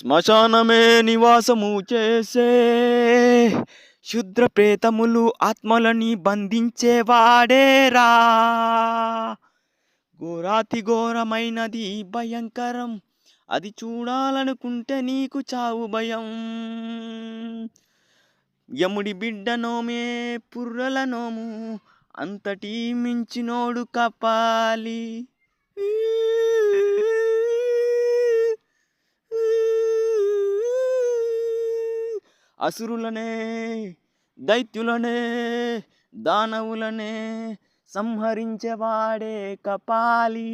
శ్మశానమే నివాసము చేసే శుద్ర ప్రేతములు ఆత్మలని బంధించేవాడేరా. ఘోరాతి ఘోరమైనది భయంకరం, అది చూడాలనుకుంటే నీకు చావు భయం. యముడి బిడ్డ నోమే పుర్రల నోము, అంతటి మించినోడు కపాలి. అసురులనే దైత్యులనే దానవులనే సంహరించేవాడే కపాలి.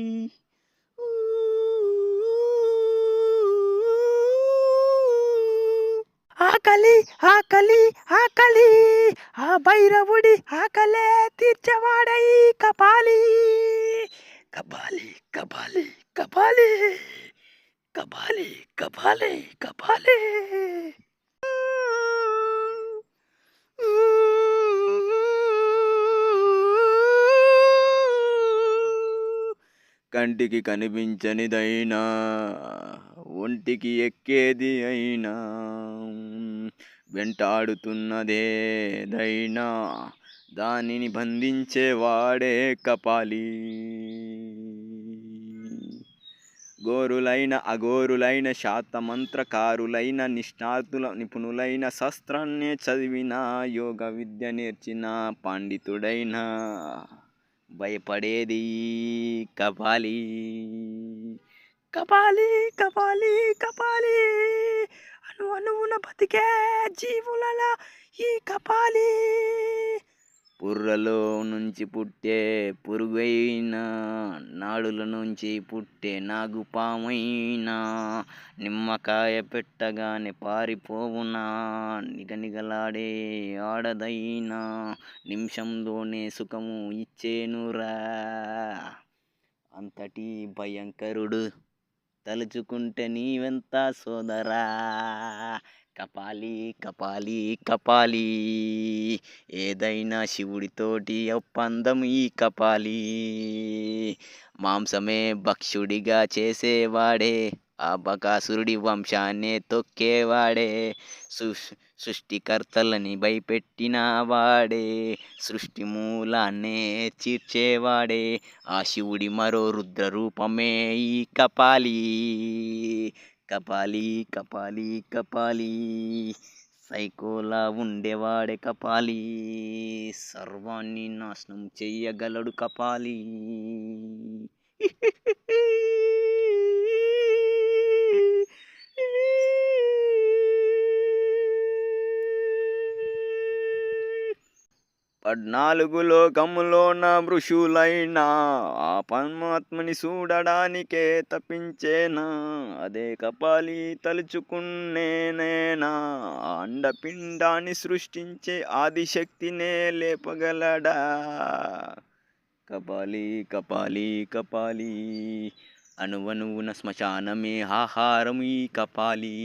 ఆకలి ఆకలి ఆకలి, ఆ భైరవుడి ఆకలే తీర్చేవాడై కపాలి. కపాలి కపాలి కపాలి కపాలి కపాలి కపాలి. కంటికి కనిపించనిదైనా ఒంటికి ఎక్కేది అయినా, వెంటాడుతున్నదేదైనా దానిని బంధించేవాడే కపాలి. ఘోరులైన అఘోరులైన శాతమంత్రకారులైన నిపుణులైన శస్త్రాన్ని చదివిన యోగ విద్య నేర్చిన పండితుడైన భయపడేది కపాలి. కపాలి కపాలి కపాలి, అణువున బతికే జీవులలో ఈ కపాలి. పుర్రలో నుంచి పుట్టే పురుగైనా, నాడుల నుంచి పుట్టే నాగుపామైనా, నిమ్మకాయ పెట్టగానే పారిపోవునా, నిగనిగలాడే ఆడదైనా నిమిషంలోనే సుఖము ఇచ్చేనురా. అంతటి భయంకరుడు తలుచుకుంటే నీవెంత సోదరా. కపాలి కపాలి కపాలి, ఏదైనా శివుడితోటి ఒప్పందం ఈ కపాలి. మాంసమే భక్షుడిగా చేసేవాడే, ఆ బకాసురుడి వంశాన్నే తొక్కేవాడే, సృష్టికర్తలని భయపెట్టిన వాడే, సృష్టి మూలాన్నే చీర్చేవాడే, ఆ శివుడి మరో రుద్ర రూపమే ఈ కపాలి. కపాలి కపాలి కపాలి, సైకోలా ఉండేవాడే కపాలి, సర్వాన్ని నాశనం చెయ్యగలడు కపాలి. పద్నాలుగు లోకములోన ఋషులైనా ఆ పరమాత్మని చూడడానికే తప్పించేనా, అదే కపాలి తలుచుకున్నేనా. అండపిండాన్ని సృష్టించే ఆదిశక్తినే లేపగలడా. కపాలి కపాలి కపాలి, అణువణువున శ్మశానమే ఆహారం ఈ కపాలి.